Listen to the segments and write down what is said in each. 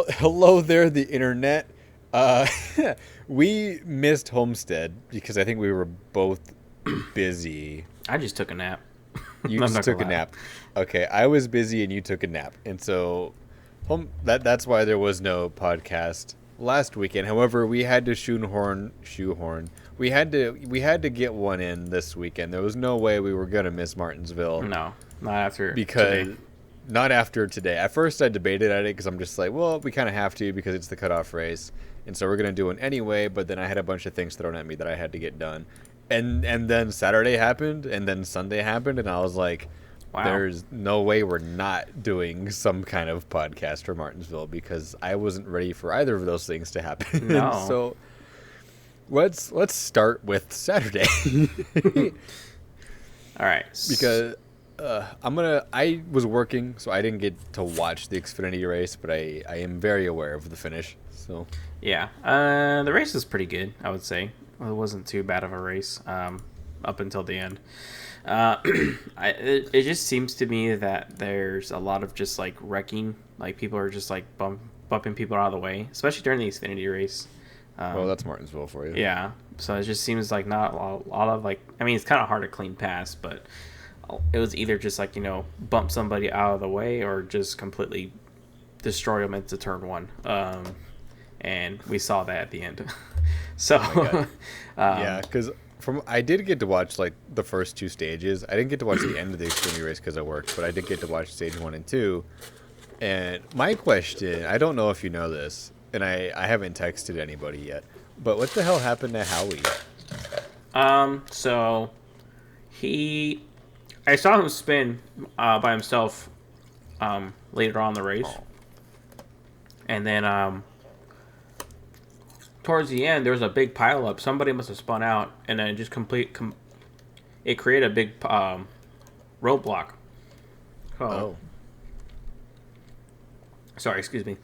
Hello there, the internet. Uh, we missed Homestead because I think we were both busy. I just took a nap. You I'm just not gonna took a lie. nap. Okay, I was busy and you took a nap, and so that's why there was no podcast last weekend. However, we had to shoehorn. We had to get one in this weekend. There was no way we were gonna miss Martinsville No, not after today. because not after today. At first, I debated at it because I'm just like, well, we kind of have to because it's the cutoff race, and so we're gonna do it anyway. But then I had a bunch of things thrown at me that I had to get done, and then Saturday happened, and then Sunday happened, and I was like, Wow. there's no way we're not doing some kind of podcast for Martinsville because I wasn't ready for either of those things to happen. No. So let's start with Saturday All right. because I was working, so I didn't get to watch the Xfinity race, but I am very aware of the finish. So Yeah. The race was pretty good, I would say. Well, it wasn't too bad of a race up until the end. It just seems to me that there's a lot of just like wrecking. Like people are just like bumping people out of the way, especially during the Xfinity race. well, that's Martinsville for you. Yeah. So it just seems like not a lot of like. I mean, it's kind of hard to clean past, but it was either just like bump somebody out of the way or just completely destroy them into turn one. And we saw that at the end. So, Oh my God. Yeah, because I did get to watch like the first two stages. I didn't get to watch the end of the Xfinity race because I worked, but I did get to watch stage 1 and 2. And my question, I don't know if you know this, and I haven't texted anybody yet, but what the hell happened to Howie? so I saw him spin by himself later on in the race, Oh, and then towards the end there was a big pile up. Somebody must have spun out, and then it just it created a big roadblock. oh, Sorry, excuse me.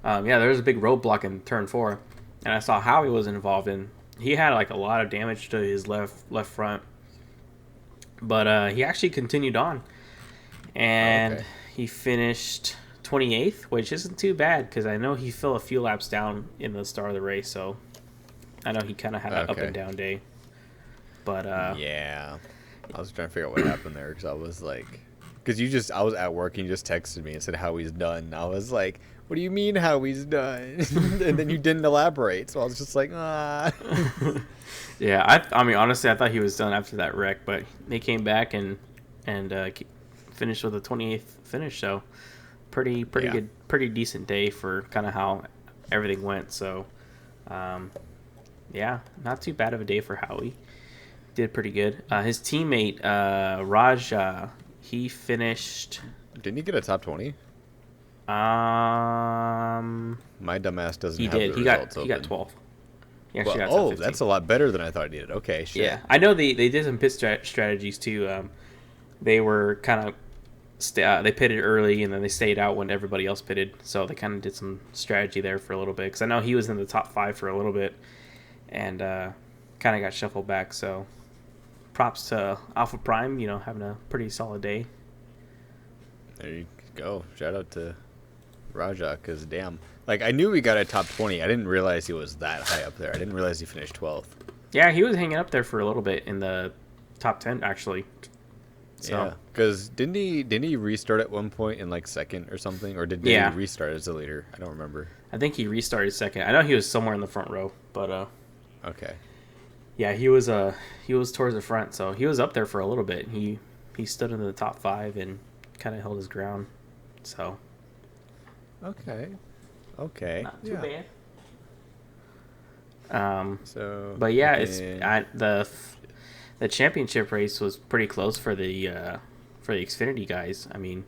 Yeah, there was a big roadblock in turn four, and I saw Howie was involved in. He had like a lot of damage to his left front, but he actually continued on, and okay. he finished 28th, which isn't too bad because I know he fell a few laps down in the start of the race, so I know he kind of had an up Okay. and down day. But Yeah. I was trying to figure out what happened there because I was like, I was at work and you just texted me and said Howie's done. And I was like, what do you mean Howie's done? And then you didn't elaborate, so I was just like, ah. yeah, I mean honestly, I thought he was done after that wreck, but he came back and finished with a 28th finish. So pretty Yeah. good, pretty decent day for kind of how everything went. So yeah, not too bad of a day for Howie. Did pretty good. His teammate Raj, he finished. Didn't you get a top 20? My dumbass doesn't He have did. the He got results he got open. 12th. He Well, actually got top oh, 15. that's a lot better than I thought he did. Okay, shit. Yeah, I know they did some pit strategies too. They were kind of they pitted early and then they stayed out when everybody else pitted. So they kind of did some strategy there for a little bit because I know he was in the top 5 for a little bit and kind of got shuffled back. So props to Alpha Prime, having a pretty solid day. There you go. Shout out to Raja, because damn. Like, I knew he got a top 20. I didn't realize he was that high up there. I didn't realize he finished 12th. Yeah, he was hanging up there for a little bit in the top 10 actually. So, Yeah, because didn't he restart at one point in like second or something, or did he Yeah. restart as a leader? I don't remember. I think he restarted second. I know he was somewhere in the front row, but Okay, yeah, he was towards the front, so he was up there for a little bit. He stood in the top 5 and kind of held his ground. So okay. not too Yeah. bad. So, But yeah, and- the championship race was pretty close for the Xfinity guys. I mean,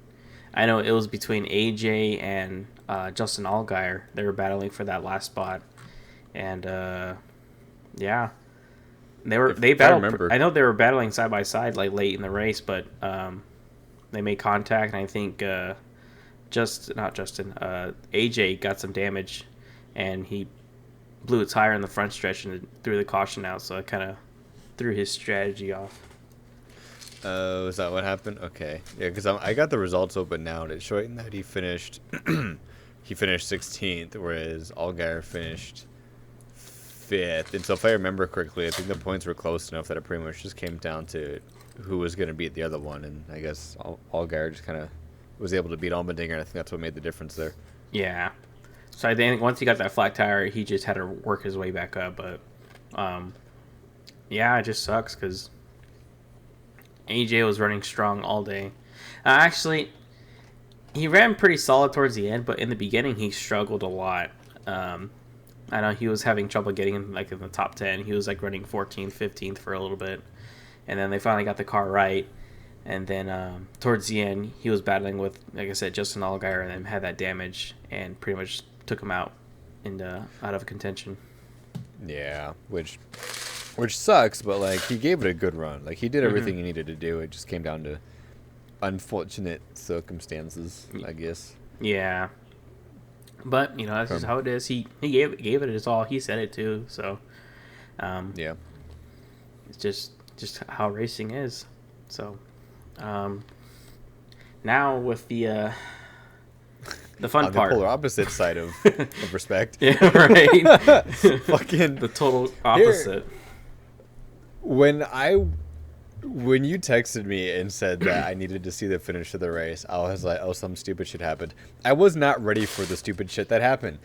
I know it was between AJ and Justin Allgaier. They were battling for that last spot, and yeah, they I battled. remember. I know they were battling side by side like late in the race, but they made contact, and I think AJ got some damage, and he blew a tire in the front stretch and threw the caution out, so it kind of threw his strategy off. Is that what happened? Okay, yeah, because I got the results open now, and it's showing that he finished he finished 16th, whereas Allgaier finished 5th. And so if I remember correctly, I think the points were close enough that it pretty much just came down to who was going to beat the other one. And I guess Allgaier just kind of was able to beat Allmendinger, and I think that's what made the difference there. Yeah. So I think once he got that flat tire, he just had to work his way back up. But, yeah, it just sucks because AJ was running strong all day. Actually, he ran pretty solid towards the end, but in the beginning he struggled a lot. I know he was having trouble getting in the top 10. He was running 14th, 15th for a little bit, and then they finally got the car right. And then towards the end, he was battling with, like I said, Justin Allgaier, and then had that damage and pretty much took him out of contention. Yeah, which sucks, but he gave it a good run. He did everything he needed to do. It just came down to unfortunate circumstances, I guess. Yeah, but that's just how it is. He gave it his all. He said it too. So, yeah, it's just how racing is. So, now with the fun part, the polar opposite side of respect. Yeah, right. Fucking the total opposite. When you texted me and said that I needed to see the finish of the race, I was like, oh, some stupid shit happened. I was not ready for the stupid shit that happened.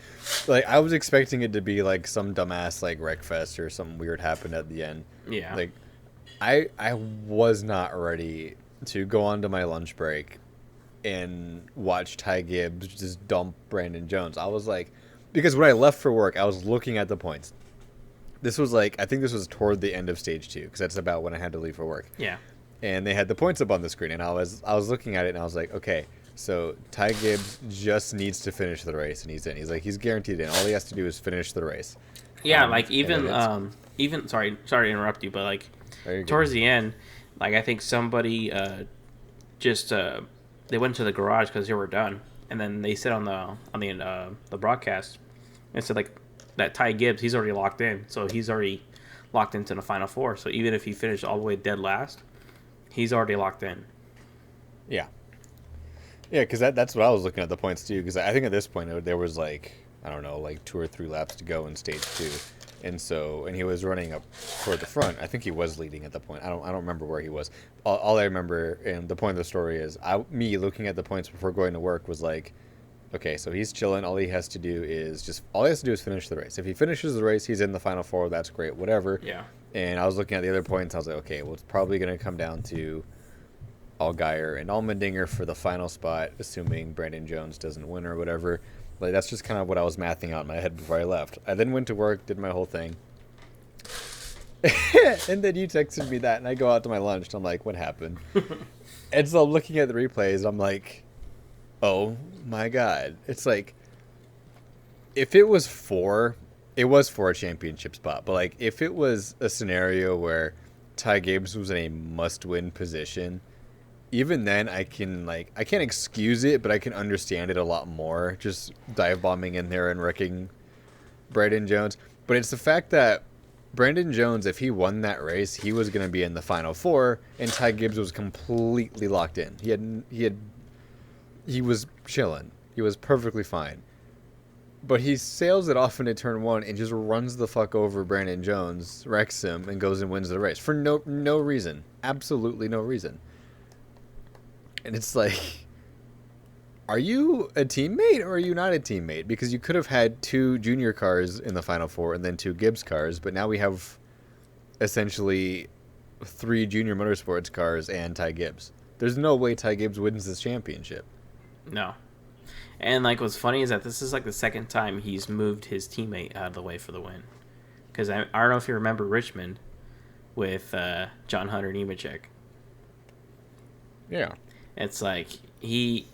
I was expecting it to be some dumbass wreck fest or something weird happened at the end. Yeah. I was not ready to go on to my lunch break and watch Ty Gibbs just dump Brandon Jones. I was because when I left for work, I was looking at the points. This was I think this was toward the end of stage 2, because that's about when I had to leave for work. Yeah. And they had the points up on the screen, and I was looking at it, and I was like, okay, so Ty Gibbs just needs to finish the race, and he's in. He's guaranteed in. All he has to do is finish the race. Yeah, even sorry to interrupt you, but towards the end, I think somebody they went to the garage because they were done, and then they said on the broadcast, and said that Ty Gibbs, he's already locked in, so he's already locked into the final 4. So even if he finished all the way dead last, he's already locked in. Yeah, because that's what I was looking at the points too. Because I think at this point there was I don't know 2 or 3 laps to go in stage 2, and he was running up toward the front. I think he was leading at the point. I don't remember where he was. All I remember, and the point of the story is me looking at the points before going to work was okay, so he's chilling. All he has to do is finish the race. If he finishes the race, he's in the final 4. That's great, whatever. Yeah. And I was looking at the other points. I was like, okay, well, it's probably going to come down to Allgaier and Allmendinger for the final spot, assuming Brandon Jones doesn't win or whatever. That's just kind of what I was mathing out in my head before I left. I then went to work, did my whole thing. And then you texted me that, and I go out to my lunch, and I'm like, what happened? And so I'm looking at the replays, and I'm like, oh my god. It's if it was for a championship spot, but if it was a scenario where Ty Gibbs was in a must-win position, even then I can't excuse it, but I can understand it a lot more, just dive bombing in there and wrecking Brandon Jones. But it's the fact that Brandon Jones, if he won that race, he was going to be in the final 4, and Ty Gibbs was completely locked in. He was chilling. He was perfectly fine. But he sails it off into turn 1 and just runs the fuck over Brandon Jones, wrecks him, and goes and wins the race for no reason. Absolutely no reason. And it's are you a teammate or are you not a teammate? Because you could have had 2 junior cars in the final 4 and then 2 Gibbs cars, but now we have essentially 3 junior motorsports cars and Ty Gibbs. There's no way Ty Gibbs wins this championship. No. And what's funny is that this is the second time he's moved his teammate out of the way for the win. Because I don't know if you remember Richmond with John Hunter Nemechek. Yeah. It's he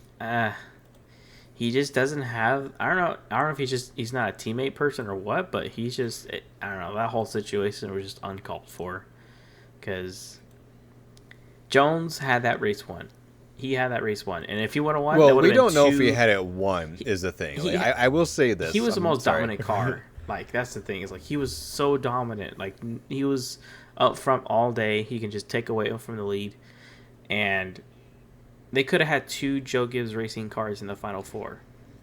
just doesn't have. I don't know if he's not a teammate person or what, but he's just. I don't know. That whole situation was just uncalled for. Because Jones had that race won. He had that race won, and if he would have won, well, we don't know if he had it won. Is the thing. I will say this: he was the most dominant car. That's the thing. Is he was so dominant. He was up front all day. He can just take away from the lead, and they could have had 2 Joe Gibbs racing cars in the final 4.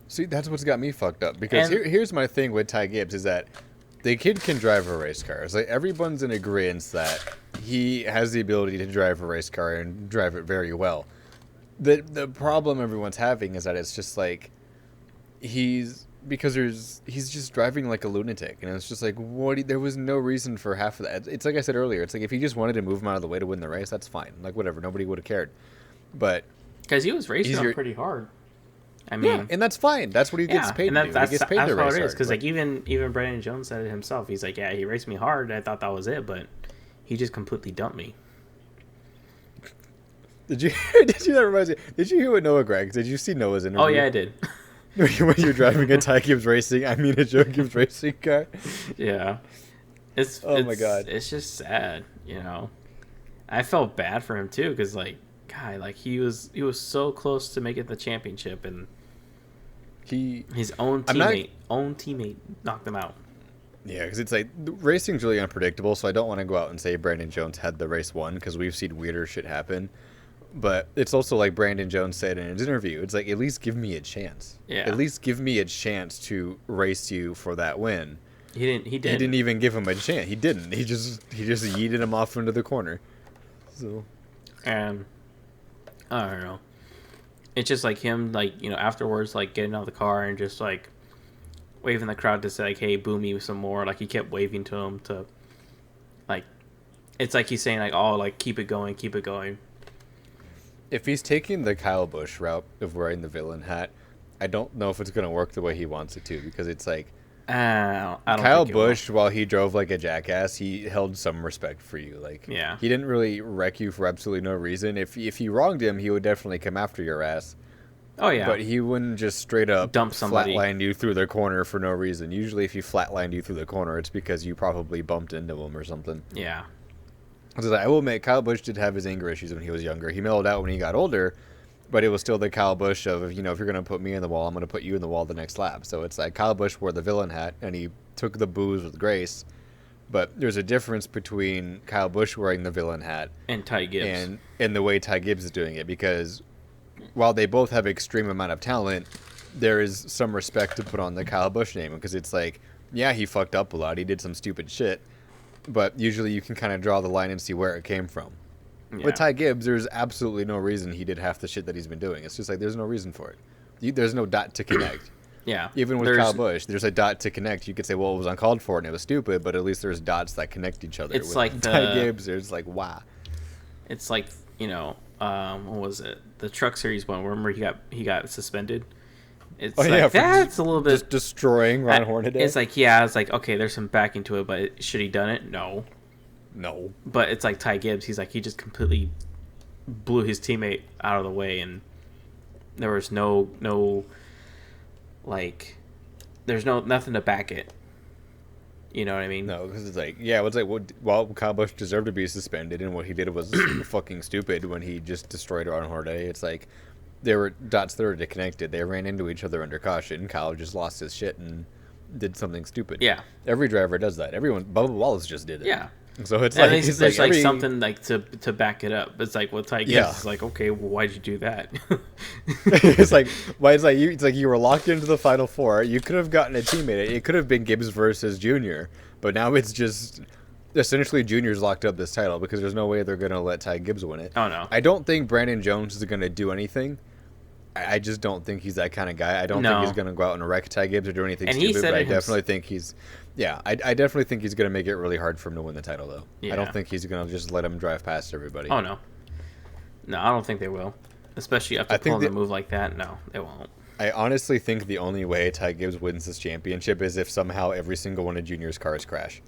See, that's what's got me fucked up. Because here's my thing with Ty Gibbs is that the kid can drive a race car. It's like everyone's in agreement that he has the ability to drive a race car and drive it very well. The problem everyone's having is that it's just like he's just driving like a lunatic, and it's just like there was no reason for half of that. It's like I said earlier, it's like if he just wanted to move him out of the way to win the race, that's fine. Like whatever, nobody would have cared. But because he was racing him pretty hard. I mean, yeah, and that's fine. That's what he gets paid to do. He gets paid to race hard. Because like even Brandon Jones said it himself. He's like, yeah, he raced me hard. I thought that was it, but he just completely dumped me. Did you hear what Noah Gregg? Did you see Noah's interview? Oh yeah, I did. When you're driving a Ty Gibbs Racing, I mean a Joe Gibbs Racing car. Yeah, my god, it's just sad. You know, I felt bad for him too because like, God, like he was so close to making the championship, and his own teammate knocked him out. Yeah, because it's like racing's really unpredictable, so I don't want to go out and say Brandon Jones had the race won because we've seen weirder shit happen. But it's also like Brandon Jones said in his interview, it's like, at least give me a chance. Yeah. At least give me a chance to race you for that win. He didn't even give him a chance. He didn't. He just yeeted him off into the corner. So. And I don't know. It's just like him, like, you know, afterwards, like getting out of the car and just like waving the crowd to say like, hey, boo me some more. Like he kept waving to him to like, it's like he's saying like, oh, like keep it going, keep it going. If he's taking the Kyle Busch route of wearing the villain hat, I don't know if it's going to work the way he wants it to, because it's like I don't Kyle Busch, while he drove like a jackass, he held some respect for you. Like, yeah, he didn't really wreck you for absolutely no reason. If you wronged him, he would definitely come after your ass. Oh yeah, but he wouldn't just straight up dump somebody, flatline you through the corner for no reason. Usually, if he flatlined you through the corner, it's because you probably bumped into him or something. Yeah. So I will admit, Kyle Busch did have his anger issues when he was younger. He mellowed out when he got older, but it was still the Kyle Busch of, you know, if you're going to put me in the wall, I'm going to put you in the wall the next lap. So it's like Kyle Busch wore the villain hat, and he took the boos with grace. But there's a difference between Kyle Busch wearing the villain hat and Ty Gibbs. And the way Ty Gibbs is doing it, because while they both have extreme amount of talent, there is some respect to put on the Kyle Busch name, because it's like, yeah, he fucked up a lot. He did some stupid shit. But usually you can kind of draw the line and see where it came from. Yeah. With Ty Gibbs, there's absolutely no reason he did half the shit that he's been doing. It's just like there's no reason for it. There's no dot to connect. Yeah. Even with Kyle Busch, there's a dot to connect. You could say, well, it was uncalled for and it was stupid, but at least there's dots that connect each other. It's with like Ty Gibbs, there's like, wow. It's like, you know, what was it? The Truck Series one. Remember he got suspended? It's that's a little bit just destroying Ron Hornaday. It's like, yeah, it's like, okay, there's some backing to it, but should he done it? No. But it's like Ty Gibbs. He's like, he just completely blew his teammate out of the way, and there was no like, there's nothing to back it. You know what I mean? No, because it's like, yeah, it's like, well, Kyle Busch deserved to be suspended, and what he did was fucking stupid when he just destroyed Ron Hornaday. It's like, there were dots that were disconnected. They ran into each other under caution. Kyle just lost his shit and did something stupid. Yeah. Every driver does that. Bubba Wallace just did it. Yeah. So it's like, there's like something like to back it up. It's like with Ty Gibbs, yeah. It's like, okay, well, why'd you do that? It's like, why? It's like you were locked into the Final Four. You could have gotten a teammate. It could have been Gibbs versus Junior, but now it's just essentially Junior's locked up this title because there's no way they're gonna let Ty Gibbs win it. Oh no. I don't think Brandon Jones is gonna do anything. I just don't think he's that kind of guy. I don't think he's going to go out and wreck Ty Gibbs or do anything stupid, but I definitely think he's... Yeah, I definitely think he's going to make it really hard for him to win the title, though. Yeah. I don't think he's going to just let him drive past everybody. Oh, no. No, I don't think they will. Especially after pulling a move like that. No, they won't. I honestly think the only way Ty Gibbs wins this championship is if somehow every single one of Junior's cars crash.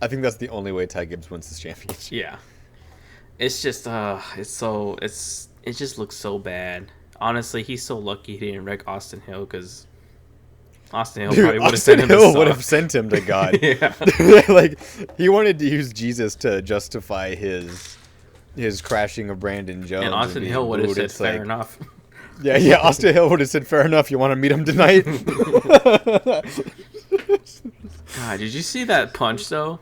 I think that's the only way Ty Gibbs wins this championship. Yeah. It's just, it just looks so bad. Honestly, he's so lucky he didn't wreck Austin Hill, because Austin Hill probably would have sent him to Hill would have sent him to God. Yeah. Like, he wanted to use Jesus to justify his crashing of Brandon Jones. And Austin Hill would have said, fair enough. Yeah, Austin Hill would have said, fair enough, you want to meet him tonight? God, did you see that punch, though?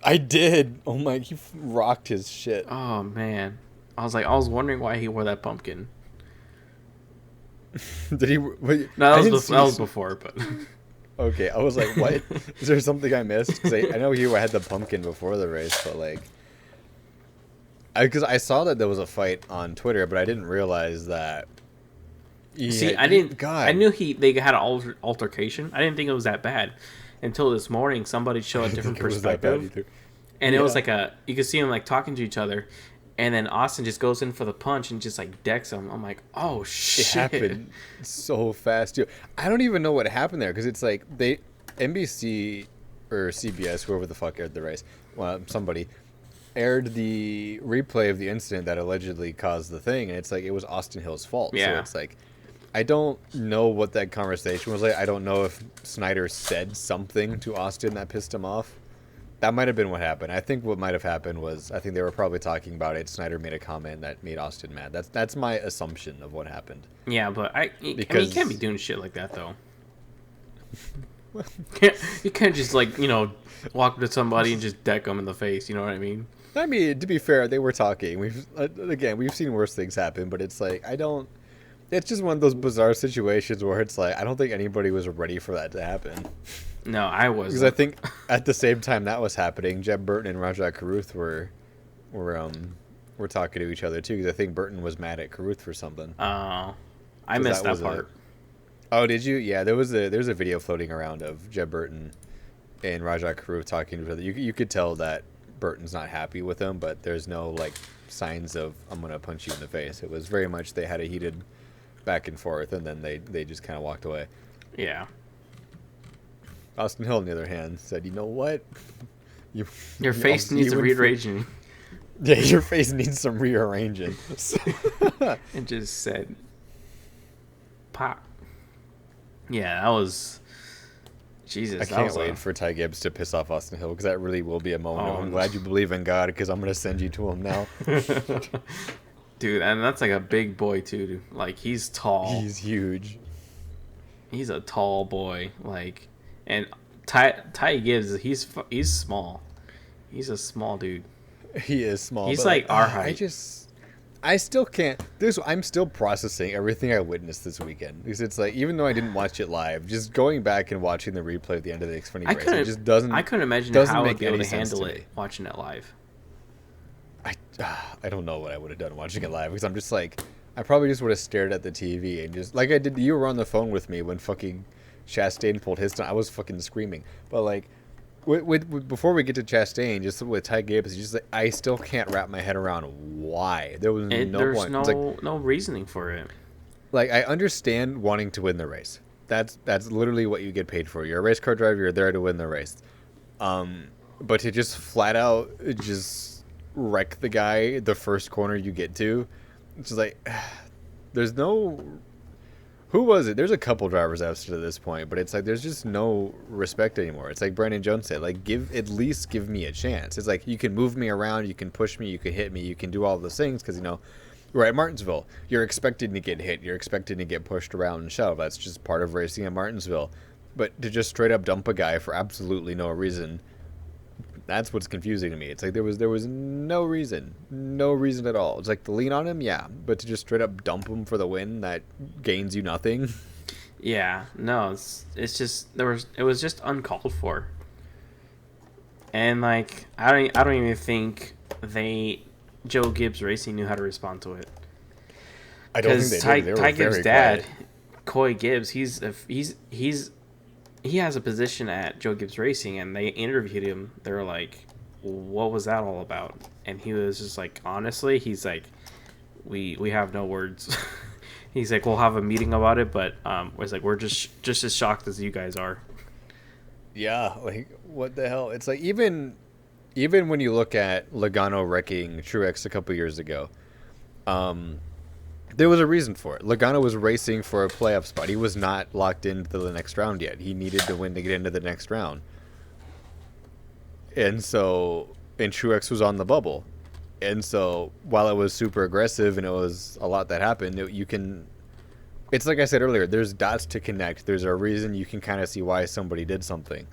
I did. Oh my, he rocked his shit. Oh, man. I was wondering why he wore that pumpkin. Did he? Wait, No, that was before, but okay. I was like, what? Is there something I missed? Because I know he had the pumpkin before the race, but like, because I saw that there was a fight on Twitter, but I didn't realize that. I didn't. God, I knew they had an altercation. I didn't think it was that bad until this morning. Somebody showed a different perspective, and it was like you could see them like talking to each other. And then Austin just goes in for the punch and just like decks him. I'm like, oh shit! It happened so fast too. I don't even know what happened there because it's like NBC or CBS, whoever the fuck aired the race, well, somebody aired the replay of the incident that allegedly caused the thing, and it's like it was Austin Hill's fault. Yeah. So it's like I don't know what that conversation was like. I don't know if Snyder said something to Austin that pissed him off. That might have been what happened. I think what might have happened was I think they were probably talking about it. Snyder made a comment that made Austin mad. That's my assumption of what happened. Yeah, but you can't be doing shit like that though. You can't just like walk up to somebody and just deck them in the face. You know what I mean? I mean, to be fair, they were talking. We've seen worse things happen, but it's like It's just one of those bizarre situations where it's like I don't think anybody was ready for that to happen. No, I wasn't. Because I think at the same time that was happening, Jeb Burton and Rajat Caruth were talking to each other too. Because I think Burton was mad at Caruth for something. Oh, I missed that part. Oh, did you? Yeah, there's a video floating around of Jeb Burton and Rajat Caruth talking to each other. You could tell that Burton's not happy with him, but there's no like signs of I'm gonna punch you in the face. It was very much they had a heated back and forth, and then they just kind of walked away. Yeah. Austin Hill, on the other hand, said, "You know what? Your face needs rearranging." Yeah, your face needs some rearranging. And just said, "Pop." Yeah, that was. Jesus, I can't wait for Ty Gibbs to piss off Austin Hill because that really will be a moment. I'm glad you believe in God because I'm gonna send you to him now. Dude, and that's like a big boy too. Dude. Like he's tall. He's huge. He's a tall boy. Like, and Ty Gibbs, he's small. He's a small dude. He is small. He's like our height. I still can't. I'm still processing everything I witnessed this weekend because it's like even though I didn't watch it live, just going back and watching the replay at the end of the Xfinity race, it just doesn't. I couldn't imagine how I'd be able to handle it watching it live. I don't know what I would have done watching it live because I'm just like I probably just would have stared at the TV and just like I did. You were on the phone with me when fucking Chastain pulled his stunt. I was fucking screaming, but like. Before we get to Chastain, just with Ty Gibbs, just like I still can't wrap my head around why there's no reasoning for it. Like I understand wanting to win the race. That's literally what you get paid for. You're a race car driver. You're there to win the race. But to just flat out just wreck the guy the first corner you get to, it's just like there's no. Who was it? There's a couple drivers out to this point, but it's like there's just no respect anymore. It's like Brandon Jones said, like at least give me a chance. It's like you can move me around, you can push me, you can hit me, you can do all those things because we're at Martinsville. You're expected to get hit, you're expected to get pushed around and shoved. That's just part of racing at Martinsville. But to just straight up dump a guy for absolutely no reason, that's what's confusing to me. It's like there was no reason at all. It's like to lean on him, yeah, but to just straight up dump him for the win that gains you nothing. Yeah, no, it's just it was just uncalled for, and like I don't even think Joe Gibbs Racing knew how to respond to it. I don't think they did. Ty Gibbs' dad, Coy Gibbs, he has a position at Joe Gibbs Racing, and they interviewed him. They were like, what was that all about? And he was just like, honestly, he's like, we have no words. He's like, we'll have a meeting about it, but it's like, we're just as shocked as you guys are. Yeah, like, what the hell? It's like, even when you look at Logano wrecking Truex a couple years ago, there was a reason for it. Logano was racing for a playoff spot. He was not locked into the next round yet. He needed to win to get into the next round. And Truex was on the bubble. And so while it was super aggressive and it was a lot that happened, it's like I said earlier, there's dots to connect. There's a reason you can kind of see why somebody did something.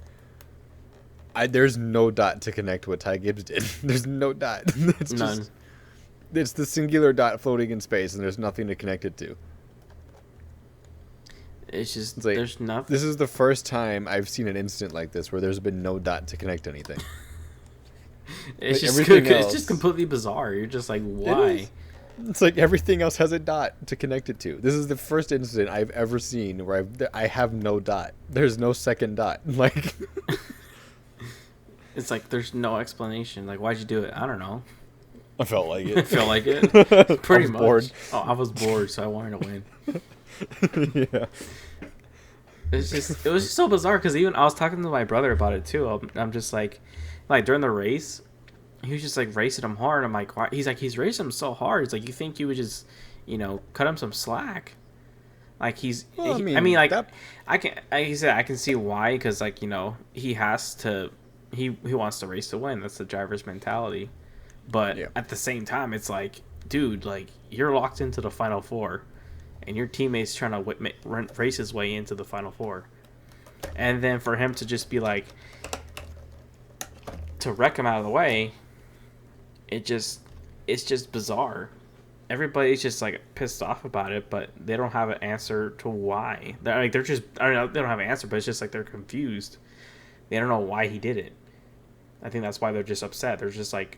There's no dot to connect what Ty Gibbs did. There's no dot. It's none. Just, it's the singular dot floating in space, and there's nothing to connect it to. It's just It's like, there's nothing. this is the first time I've seen an instant like this where there's been no dot to connect anything. It's like, just it's just completely bizarre. You're just like, why? It's like everything else has a dot to connect it to. This is the first incident I've ever seen where I have no dot. There's no second dot. Like, it's like there's no explanation. Like, why'd you do it? I don't know. I felt like it. Felt like it. Pretty much. Bored. Oh, I was bored, so I wanted to win. Yeah. It was just so bizarre because even I was talking to my brother about it too. I'm just like during the race, he was just like racing him hard. I'm like, why? He's like, he's racing him so hard. It's like, you think you would just, cut him some slack? Like Well, he said I can see why, because like, he has to, he wants to race to win. That's the driver's mentality. But at the same time, it's like, dude, like, you're locked into the Final Four, and your teammate's trying to race his way into the Final Four. And then for him to just be like, to wreck him out of the way, it's just bizarre. Everybody's just like pissed off about it, but they don't have an answer to why. They're just, I don't know, they don't have an answer, but it's just like they're confused. They don't know why he did it. I think that's why they're just upset. They're just like,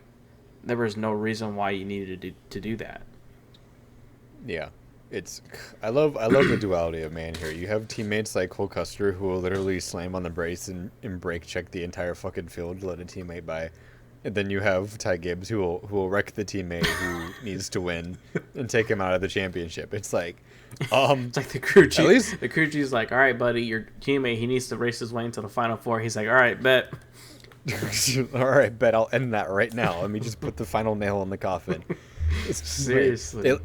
there was no reason why you needed to do that. Yeah. I love the duality of man here. You have teammates like Cole Custer who will literally slam on the brakes and brake check the entire fucking field to let a teammate by. And then you have Ty Gibbs who will wreck the teammate who needs to win and take him out of the championship. It's like, it's like the crew chief. The crew chief's like, all right, buddy, your teammate, he needs to race his way into the Final Four. He's like, all right, bet. All right, bet. I'll end that right now. Let me just put the final nail in the coffin. Seriously.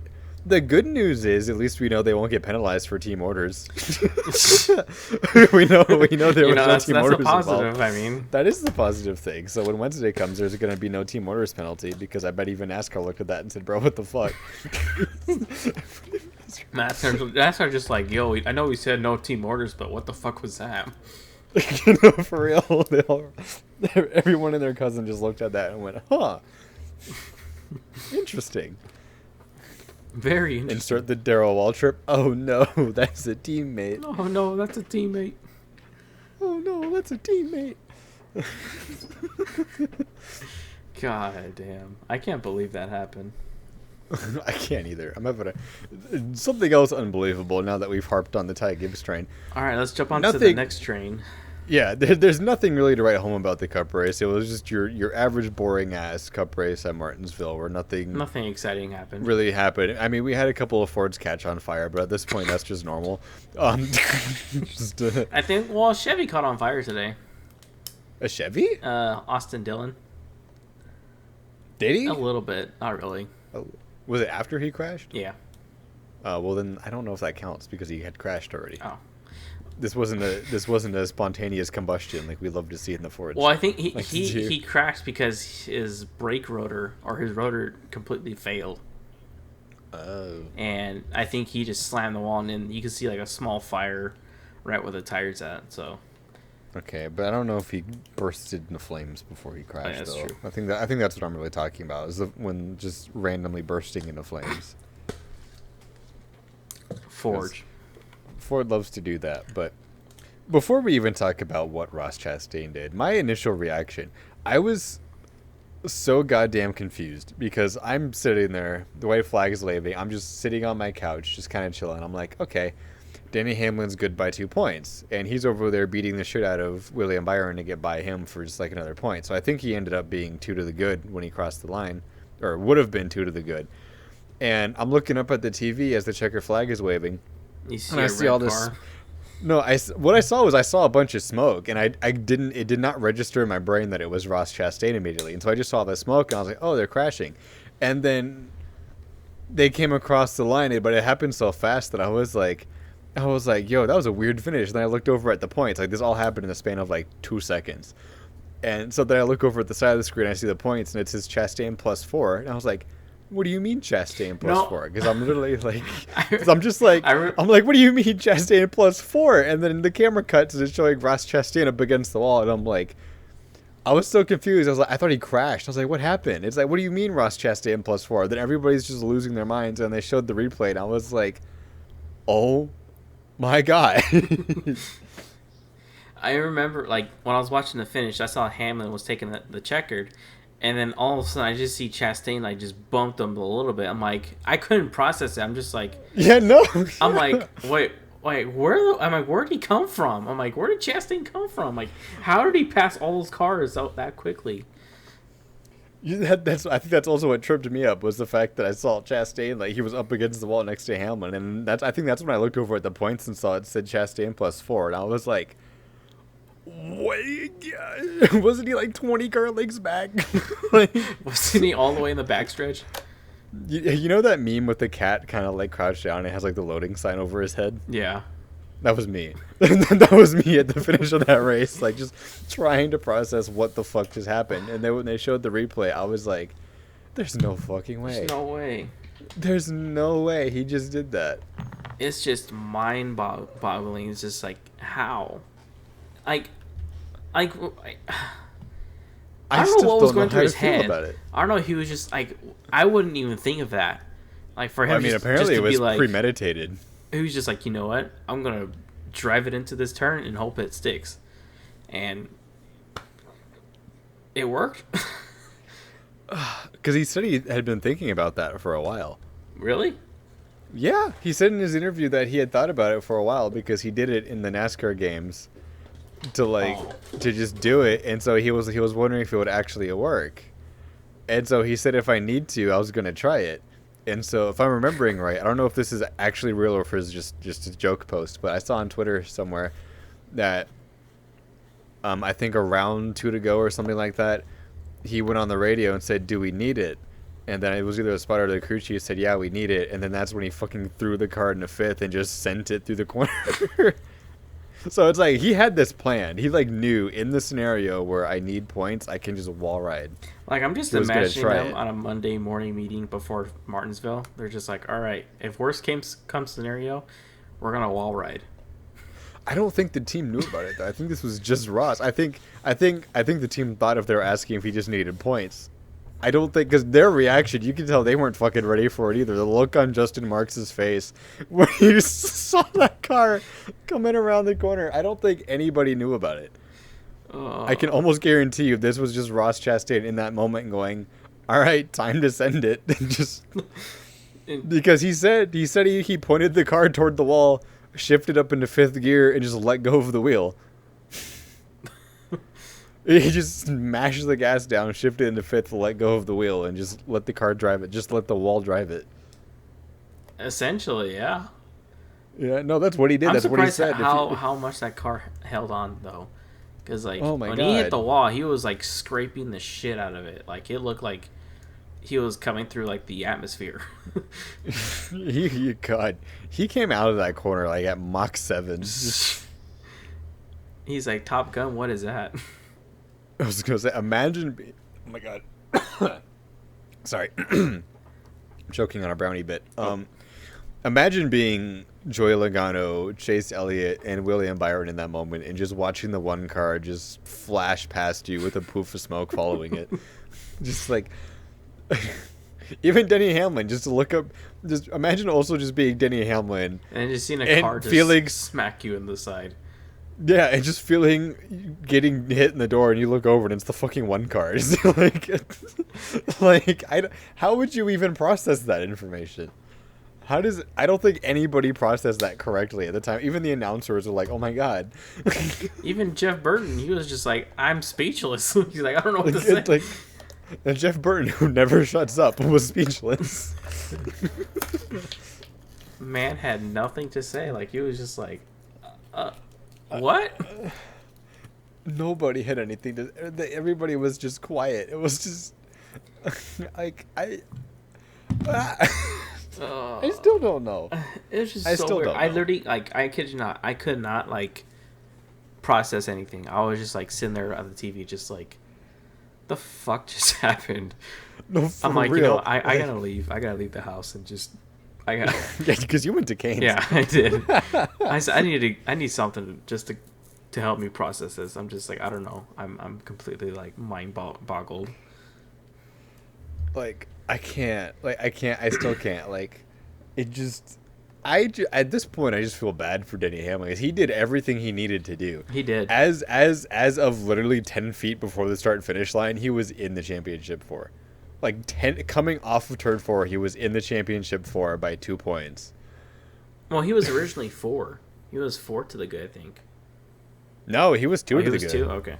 The good news is, at least we know they won't get penalized for team orders. we know there was no team orders that's a positive. Involved. I mean, that is the positive thing. So when Wednesday comes, there's going to be no team orders penalty, because I bet even NASCAR looked at that and said, "Bro, what the fuck?" NASCAR just like, yo, I know we said no team orders, but what the fuck was that? For real, everyone and their cousin just looked at that and went, "Huh, interesting." Very interesting. Insert the Darrell Waltrip. Oh no, that's a teammate. Oh no, that's a teammate. Oh no, that's a teammate. God damn. I can't believe that happened. I can't either. I'm having something else unbelievable now that we've harped on the Ty Gibbs train. Alright, let's jump on to the next train. Yeah, there's nothing really to write home about the Cup race. It was just your average boring ass Cup race at Martinsville where nothing exciting happened. Really happened. I mean, we had a couple of Fords catch on fire, but at this point that's just normal. I think Chevy caught on fire today. A Chevy? Austin Dillon. Did he? A little bit, not really. Oh, was it after he crashed? Yeah. Well then I don't know if that counts because he had crashed already. Oh. This wasn't a spontaneous combustion like we love to see in the Fords. Well, I think he crashed because his brake rotor or his rotor completely failed. Oh. And I think he just slammed the wall, and then you can see like a small fire right where the tire's at. So. Okay, but I don't know if he bursted into flames before he crashed. Yeah, that's though. true. I think that's what I'm really talking about is when just randomly bursting into flames. Ford loves to do that, but before we even talk about what Ross Chastain did, my initial reaction, I was so goddamn confused because I'm sitting there, the white flag is waving, I'm just sitting on my couch, just kind of chilling. I'm like, okay, Denny Hamlin's good by 2 points, and he's over there beating the shit out of William Byron to get by him for just like another point. So I think he ended up being 2 to the good when he crossed the line, or would have been 2 to the good. And I'm looking up at the TV as the checker flag is waving. You see I see all this. Car? No, what I saw was a bunch of smoke, and it did not register in my brain that it was Ross Chastain immediately. And so I just saw the smoke, and I was like, oh, they're crashing. And then they came across the line, but it happened so fast that I was like, yo, that was a weird finish. And then I looked over at the points. Like, this all happened in the span of like 2 seconds. And so then I look over at the side of the screen, I see the points, and it says Chastain +4. And I was like, what do you mean Chastain +4? Because I'm literally like, I'm just like, I'm like, what do you mean Chastain +4? And then the camera cuts and it's showing Ross Chastain up against the wall, and I'm like, I was so confused. I was like, I thought he crashed. I was like, what happened? It's like, what do you mean Ross Chastain +4? Then everybody's just losing their minds, and they showed the replay, and I was like, oh My God. I remember, like, when I was watching the finish, I saw Hamlin was taking the checkered, and then all of a sudden I just see Chastain, like, just bumped him a little bit. I'm like, I couldn't process it. I'm just like... Yeah, no. I'm like, wait, where did he come from? I'm like, where did Chastain come from? Like, how did he pass all those cars out that quickly? I think that's also what tripped me up, was the fact that I saw Chastain, like, he was up against the wall next to Hamlin, and I think that's when I looked over at the points and saw it said Chastain +4, and I was like, wait, wasn't he like 20 car lengths back? Like, wasn't he all the way in the backstretch? You know that meme with the cat kind of like crouched down and it has like the loading sign over his head? Yeah. That was me. That was me at the finish of that race, like just trying to process what the fuck just happened. And then when they showed the replay, I was like, there's no fucking way. There's no way. There's no way he just did that. It's just mind-boggling. It's just like, how? I don't know what was going through his head. I don't know. He was just like, I wouldn't even think of that. Like for him, well, I mean, apparently it was like, premeditated. He was just like, you know what? I'm gonna drive it into this turn and hope it sticks, and it worked. Because he said he had been thinking about that for a while. Really? Yeah, he said in his interview that he had thought about it for a while because he did it in the NASCAR games. To just do it, and so he was wondering if it would actually work, and so he said if I need to, I was gonna try it, and so if I'm remembering right, I don't know if this is actually real or if it's just a joke post, but I saw on Twitter somewhere that I think a round 2 to go or something like that, he went on the radio and said, "Do we need it?" And then it was either a spotter or the crew chief said, "Yeah, we need it," and then that's when he fucking threw the car into fifth and just sent it through the corner. So it's like he had this plan. He like knew in the scenario where I need points, I can just wall ride. Like I'm just imagining them on a Monday morning meeting before Martinsville. They're just like, all right, if worst comes scenario, we're gonna wall ride. I don't think the team knew about it though. I think this was just Ross. I think the team thought if they were asking if he just needed points. I don't think, because their reaction, you can tell they weren't fucking ready for it either. The look on Justin Marks' face when he saw that car coming around the corner, I don't think anybody knew about it. I can almost guarantee you this was just Ross Chastain in that moment going, all right, time to send it. Just because he said he pointed the car toward the wall, shifted up into fifth gear, and just let go of the wheel. He just smashed the gas down, shifted into fifth, let go of the wheel, and just let the car drive it. Just let the wall drive it. Essentially, yeah. Yeah, no, that's what he did. That's what he said. How much that car held on, though. Because, like, when he hit the wall, he was, like, scraping the shit out of it. Like, it looked like he was coming through, like, the atmosphere. He came out of that corner, like, at Mach 7. He's like, Top Gun, what is that? I was going to say, imagine... Oh, my God. Sorry. I'm choking on a brownie bit. Imagine being Joey Logano, Chase Elliott, and William Byron in that moment and just watching the one car just flash past you with a poof of smoke following it. Just like... Even Denny Hamlin, just to look up... Just imagine also just being Denny Hamlin. And just seeing a car just smack you in the side. Yeah, and just getting hit in the door, and you look over, and it's the fucking one car. It's how would you even process that information? I don't think anybody processed that correctly at the time. Even the announcers were like, "Oh my God." Even Jeff Burton, he was just like, "I'm speechless." He's like, "I don't know what to say." And Jeff Burton, who never shuts up, was speechless. Man had nothing to say. Like he was just like, what? Nobody had anything to... Everybody was just quiet. It was just... like, I still don't know. It was just so weird. I literally, like, I kid you not, I could not, like, process anything. I was just, like, sitting there on the TV just, like, the fuck just happened? No, for I'm like, real. you know, I gotta leave. I gotta leave the house and just... Yeah, because you went to Canes. Yeah, I did. I said I need something just to help me process this. I'm just like, I don't know. I'm completely like mind boggled. Like I can't. I still can't. Like it just. At this point, I just feel bad for Denny Hamlin because he did everything he needed to do. He did. As of literally 10 feet before the start and finish line, he was in the championship four. Like 10 coming off of turn 4, he was in the championship 4 by 2 points. Well, he was originally 4. He was 4 to the good, I think. No, he was 2 to the good. He was 2? Okay.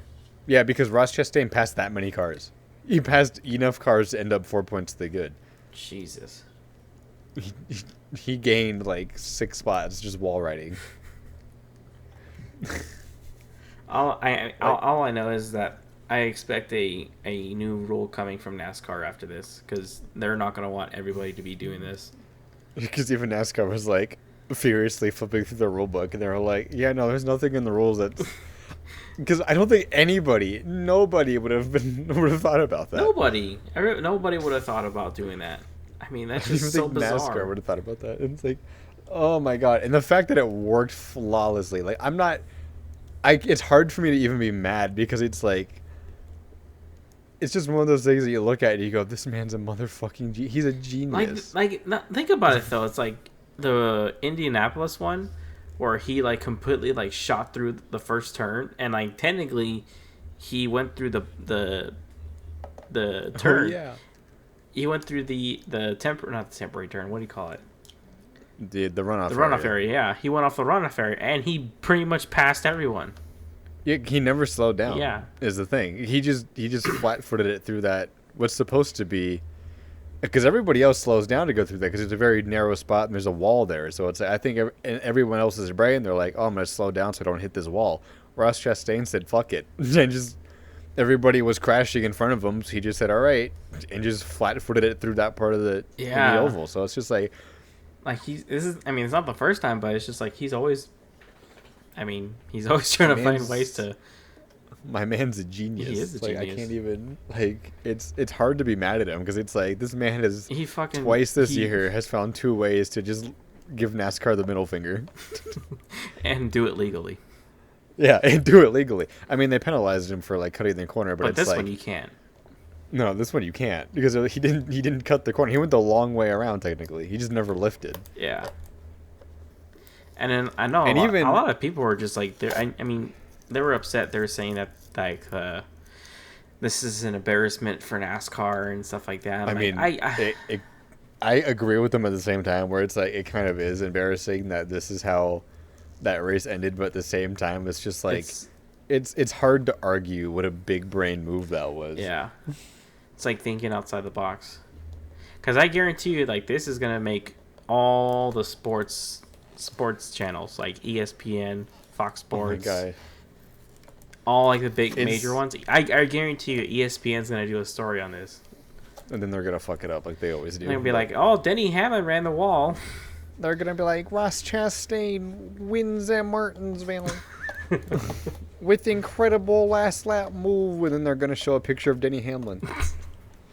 Yeah, because Ross Chastain passed that many cars. He passed enough cars to end up 4 points to the good. Jesus. He gained like 6 spots just wall riding. All I know is that I expect a new rule coming from NASCAR after this, because they're not going to want everybody to be doing this. Because even NASCAR was like furiously flipping through the rule book, and they were like, "Yeah, no, there's nothing in the rules that's." Because I don't think nobody would have thought about that. Nobody would have thought about doing that. I mean, that's just so bizarre. NASCAR would have thought about that. And it's like, oh my god! And the fact that it worked flawlessly, like it's hard for me to even be mad because it's like. It's just one of those things that you look at and you go, "This man's a motherfucking he's a genius." Think about it though. It's like the Indianapolis one, where he like completely like shot through the first turn, and like technically, he went through the turn. Oh, yeah. He went through not the temporary turn. What do you call it? The runoff. The runoff area. Yeah, he went off the runoff area, and he pretty much passed everyone. Yeah, he never slowed down. Yeah, is the thing. He just flat-footed it through that. What's supposed to be, because everybody else slows down to go through that because it's a very narrow spot and there's a wall there. So it's I think in everyone else's brain they're like, "Oh, I'm gonna slow down so I don't hit this wall." Ross Chastain said, "Fuck it," and just everybody was crashing in front of him. So he just said, "All right," and just flat-footed it through that part of the oval. So it's just like it's not the first time, but it's just like he's always trying to find ways to. My man's a genius. He is a genius. I can't even it's hard to be mad at him because it's like this man has twice this year has found 2 ways to just give NASCAR the middle finger and do it legally. Yeah, and do it legally. I mean, they penalized him for like cutting the corner, but it's this like, one you can't. No, this one you can't because he didn't cut the corner. He went the long way around technically. He just never lifted. Yeah. And then I know a lot of people were just like, they were upset. They were saying that like this is an embarrassment for NASCAR and stuff like that. I agree with them at the same time, where it's like it kind of is embarrassing that this is how that race ended, but at the same time, it's just like it's hard to argue what a big brain move that was. Yeah, it's like thinking outside the box. Because I guarantee you, like this is gonna make all the sports channels like ESPN, Fox Sports, all like the big major ones. I guarantee you ESPN's gonna do a story on this, and then they're gonna fuck it up like they always do. They're gonna be like, "Oh, Denny Hamlin ran the wall." They're gonna be like, "Ross Chastain wins at Martinsville with incredible last lap move," and then they're gonna show a picture of Denny Hamlin.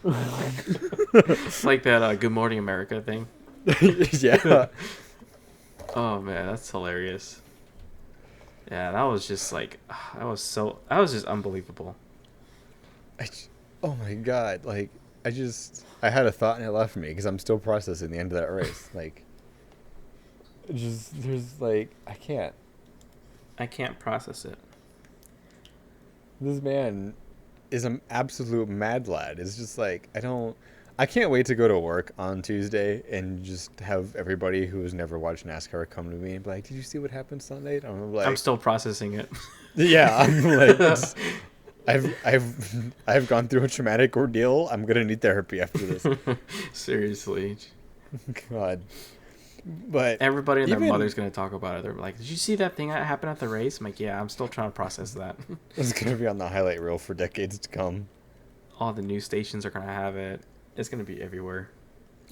It's like that Good Morning America thing. Yeah. Oh man, that's hilarious. Yeah, that was just like that was just unbelievable. Oh my god, like I had a thought and it left me because I'm still processing the end of that race. Like there's like I can't process it. This man is an absolute mad lad. It's just like I can't wait to go to work on Tuesday and just have everybody who has never watched NASCAR come to me and be like, "Did you see what happened Sunday?" I'm still processing it. Yeah, I'm like, I've gone through a traumatic ordeal. I'm gonna need therapy after this. Seriously. God. But everybody and their mother's gonna talk about it. They're like, "Did you see that thing that happened at the race?" I'm like, "Yeah, I'm still trying to process that." It's gonna be on the highlight reel for decades to come. All the news stations are gonna have it. It's gonna be everywhere.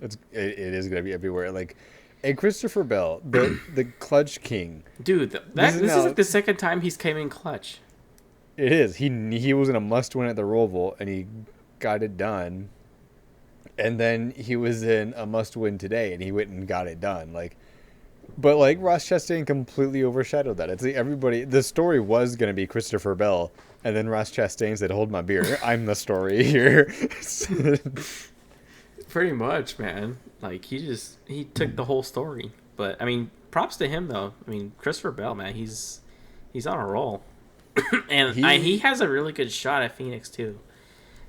It is gonna be everywhere. Like, and Christopher Bell, the clutch king, dude. This is like the second time he's came in clutch. It is. He was in a must-win at the Roval and he got it done. And then he was in a must-win today, and he went and got it done. But Ross Chastain completely overshadowed that. It's like everybody. The story was going to be Christopher Bell, and then Ross Chastain said, "Hold my beer, I'm the story here." Pretty much, man. Like he took the whole story. But I mean, props to him though. I mean, Christopher Bell, man, he's on a roll, and he has a really good shot at Phoenix too.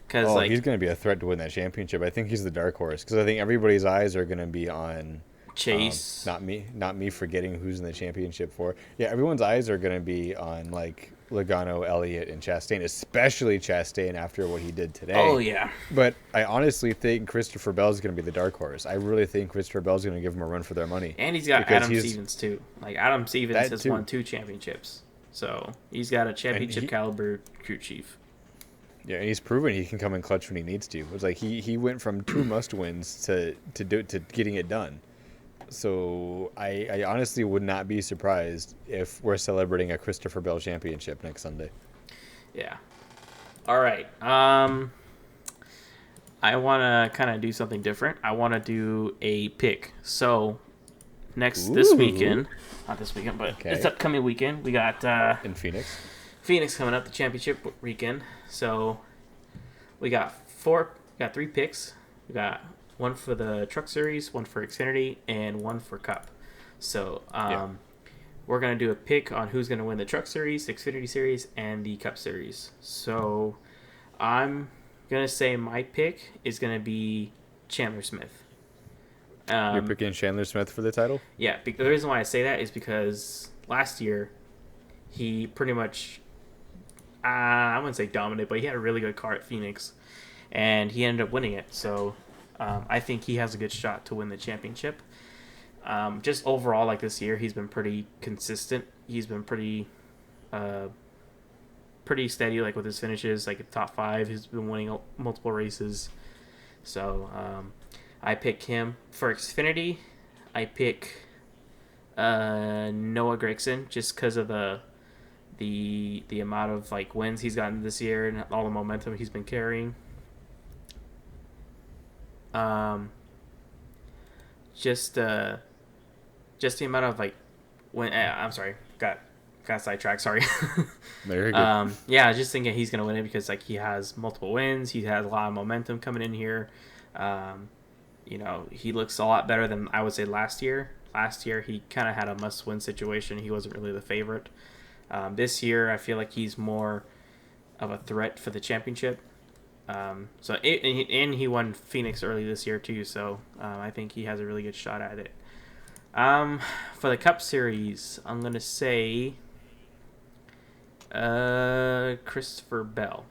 Cause he's going to be a threat to win that championship. I think he's the dark horse because I think everybody's eyes are going to be on Chase. Not me forgetting who's in the championship for. Yeah, everyone's eyes are going to be on like Logano, Elliott, and Chastain, especially Chastain after what he did today. Oh yeah. But I honestly think Christopher Bell is going to be the dark horse. I really think Christopher Bell is going to give him a run for their money. And he's got Adam Stevens too. Like Adam Stevens has won 2 championships, so he's got a championship caliber crew chief. Yeah, and he's proven he can come in clutch when he needs to. It was like he went from 2 must wins to getting it done. So I honestly would not be surprised if we're celebrating a Christopher Bell championship next Sunday. Yeah. All right. I want to kind of do something different. I want to do a pick. So this weekend, not this weekend, but this upcoming weekend, we got in Phoenix. Phoenix coming up, the championship weekend. So we got 3 picks. We got 1 for the Truck Series, 1 for Xfinity, and 1 for Cup. So we're going to do a pick on who's going to win the Truck Series, the Xfinity Series, and the Cup Series. So I'm going to say my pick is going to be Chandler Smith. You're picking Chandler Smith for the title? Yeah, the reason why I say that is because last year he pretty much, I wouldn't say dominated, but he had a really good car at Phoenix, and he ended up winning it. So I think he has a good shot to win the championship. Just overall, like this year, he's been pretty consistent. He's been pretty steady, like with his finishes, like top 5. He's been winning multiple races. So I pick him for Xfinity. I pick Noah Gragson just because of the amount of like wins he's gotten this year and all the momentum he's been carrying. Just the amount of like when I'm sorry, got sidetracked. Sorry. There you go. Yeah, I was just thinking he's gonna win it because like he has multiple wins. He has a lot of momentum coming in here. He looks a lot better than I would say last year. Last year he kind of had a must-win situation. He wasn't really the favorite. This year I feel like he's more of a threat for the championship. He won Phoenix early this year too, so I think he has a really good shot at it. For the Cup Series, I'm gonna say Christopher Bell,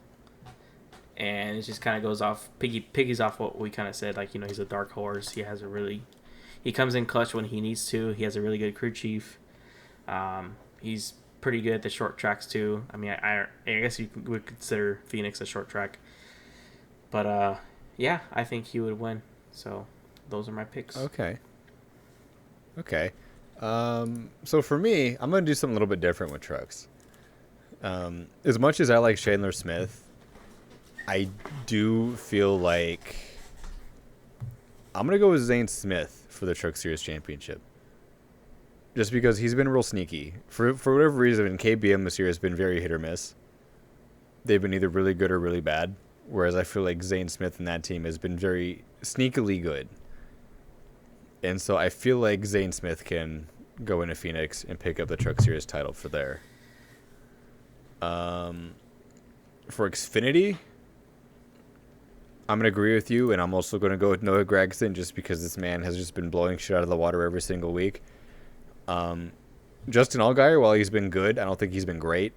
and it just kind of goes off piggies off what we kind of said. Like he's a dark horse. He comes in clutch when he needs to. He has a really good crew chief. He's pretty good at the short tracks too. I mean, I guess you would consider Phoenix a short track. But, I think he would win. So, those are my picks. Okay. So, for me, I'm going to do something a little bit different with trucks. As much as I like Chandler Smith, I do feel like I'm going to go with Zane Smith for the Truck Series Championship. Just because he's been real sneaky. For whatever reason, KBM this year has been very hit or miss. They've been either really good or really bad. Whereas I feel like Zane Smith and that team has been very sneakily good. And so I feel like Zane Smith can go into Phoenix and pick up the Truck Series title for there. For Xfinity, I'm going to agree with you, and I'm also going to go with Noah Gragson just because this man has just been blowing shit out of the water every single week. Justin Allgaier, while he's been good, I don't think he's been great.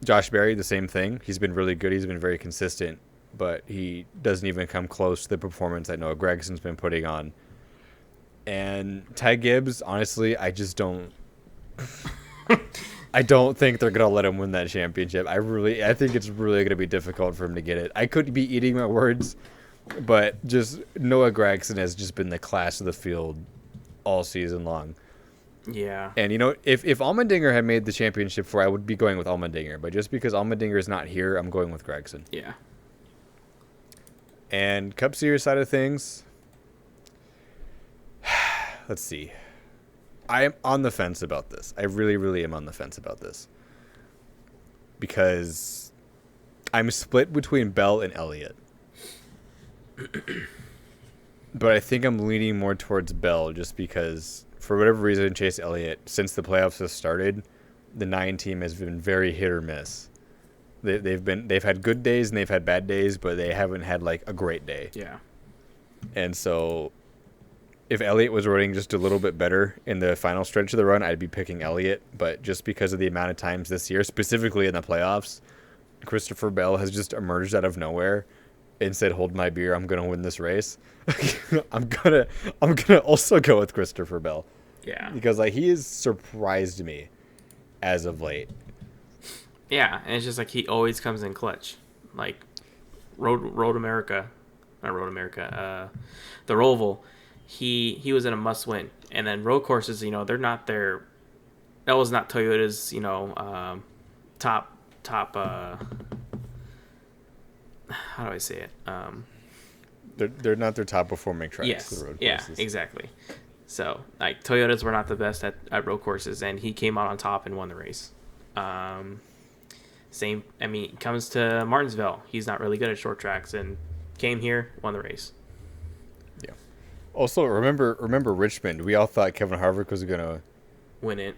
Josh Berry, the same thing. He's been really good. He's been very consistent, but he doesn't even come close to the performance that Noah Gregson's been putting on. And Ty Gibbs, honestly, I just don't. I don't think they're gonna let him win that championship. I think it's really gonna be difficult for him to get it. I could be eating my words, but just Noah Gragson has just been the class of the field all season long. Yeah. And, if Allmendinger had made the championship I would be going with Allmendinger. But just because Allmendinger is not here, I'm going with Gragson. Yeah. And Cup Series side of things, let's see. I am on the fence about this. I really, really am on the fence about this. Because I'm split between Bell and Elliott. but I think I'm leaning more towards Bell just because, for whatever reason, Chase Elliott, since the playoffs have started, the 9 team has been very hit or miss. They've had good days and they've had bad days, but they haven't had like a great day. Yeah. And so, if Elliott was running just a little bit better in the final stretch of the run, I'd be picking Elliott. But just because of the amount of times this year, specifically in the playoffs, Christopher Bell has just emerged out of nowhere and said, "Hold my beer, I'm gonna win this race." I'm gonna also go with Christopher Bell. Yeah. Because like he has surprised me as of late. Yeah, and it's just like he always comes in clutch. Like Road America, not Road America, the Roval, he was in a must win. And then road courses, they're not their, that was not Toyota's, top how do I say it? They're not their top performing tracks. Yes. The road Yeah, courses. exactly. So like Toyotas were not the best at road courses, and he came out on top and won the race. Comes to Martinsville. He's not really good at short tracks, and came here, won the race. Yeah. Also, remember Richmond. We all thought Kevin Harvick was gonna Win it.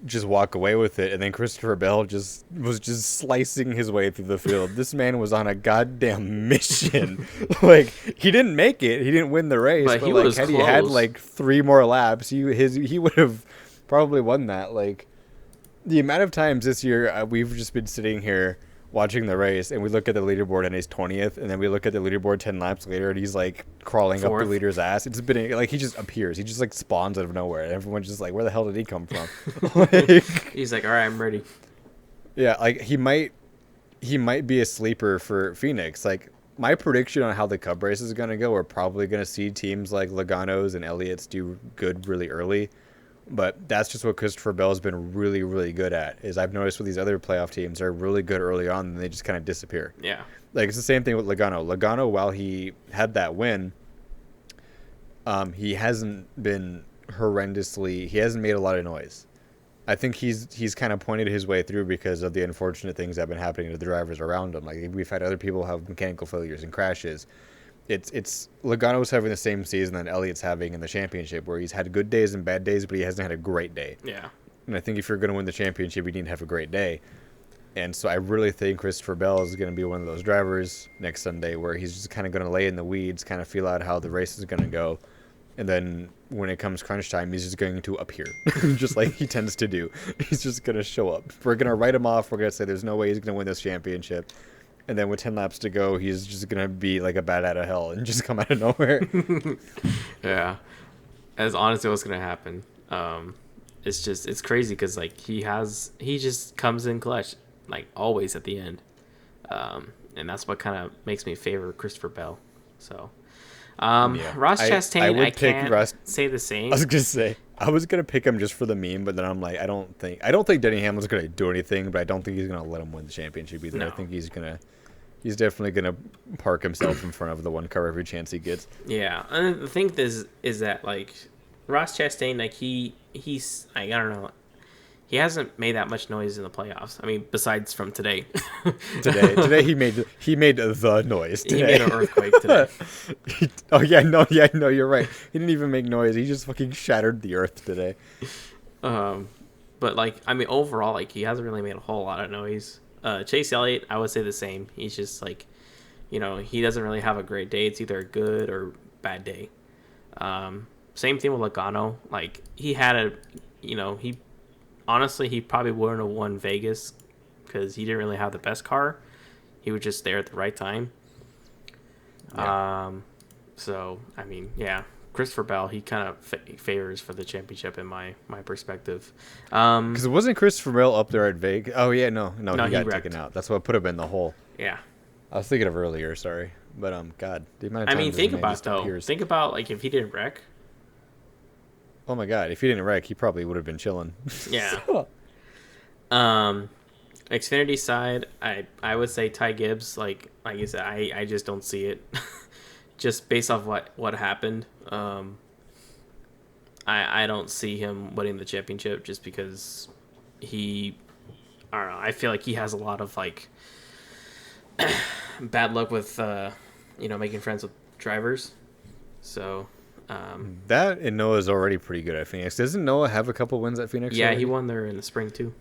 just walk away with it, and then Christopher Bell was slicing his way through the field. This man was on a goddamn mission. Like he didn't make it. He didn't win the race. But he like, was had close. he had like 3 more laps, he would have probably won that. Like the amount of times this year we've just been sitting here watching the race, and we look at the leaderboard and he's 20th, and then we look at the leaderboard 10 laps later and he's like crawling up the leader's ass. It's been like he just appears. He just like spawns out of nowhere, and everyone's just like, where the hell did he come from? He's like, all right, I'm ready. Yeah, like he might be a sleeper for Phoenix. Like my prediction on how the Cup race is going to go, we're probably going to see teams like Logano's and Elliott's do good really early. But that's just what Christopher Bell has been really, really good at. Is I've noticed with these other playoff teams, they're really good early on, and they just kind of disappear. Yeah. Like it's the same thing with Logano. Logano, while he had that win, he hasn't been horrendously. He hasn't made a lot of noise. I think he's kind of pointed his way through because of the unfortunate things that have been happening to the drivers around him. Like we've had other people have mechanical failures and crashes. It's Logano's having the same season that Elliott's having in the championship, where he's had good days and bad days, but he hasn't had a great day. Yeah. And I think if you're going to win the championship, you need to have a great day. And so I really think Christopher Bell is going to be one of those drivers next Sunday where he's just kind of going to lay in the weeds, kind of feel out how the race is going to go. And then when it comes crunch time, he's just going to appear, just like he tends to do. He's just going to show up. We're going to write him off. We're going to say there's no way he's going to win this championship. And then with 10 laps to go, he's just going to be like a bat out of hell and just come out of nowhere. Yeah. That's honestly what's going to happen. It's crazy because, like, he just comes in clutch, like, always at the end. And that's what kind of makes me favor Christopher Bell. So, Ross Chastain, I can't say the same. I was going to say, I was going to pick him just for the meme, but then I'm like, I don't think Denny Hamlin's going to do anything, but I don't think he's going to let him win the championship either. No. I think he's definitely going to park himself in front of the one car every chance he gets. Yeah. And the thing is that, like, Ross Chastain, like, he's, I don't know, he hasn't made that much noise in the playoffs. I mean, besides from today. Today he made the noise. Today. He made an earthquake today. No, you're right. He didn't even make noise. He just fucking shattered the earth today. But like, I mean, overall, like, he hasn't really made a whole lot of noise. Chase Elliott, I would say the same. He's just like, he doesn't really have a great day. It's either a good or bad day. Same thing with Logano. Like, he had honestly, he probably wouldn't have won Vegas because he didn't really have the best car. He was just there at the right time. Yeah. So, I mean, yeah, Christopher Bell, he kind of favors for the championship in my perspective. Because it wasn't Christopher Bell up there at Vegas. Oh, yeah, no, he got wrecked. taken out. That's what put him in the hole. Yeah. I was thinking of earlier, sorry. But, God, the amount of time think about, like, if he didn't wreck. Oh my God! If he didn't wreck, he probably would have been chilling. Yeah. Xfinity side, I would say Ty Gibbs. Like you said, I just don't see it. Just based off what happened, I don't see him winning the championship just because I don't know. I feel like he has a lot of like bad luck with making friends with drivers. So that and Noah's already pretty good at Phoenix. Doesn't Noah have a couple wins at Phoenix? yeah, already? he won there in the spring too.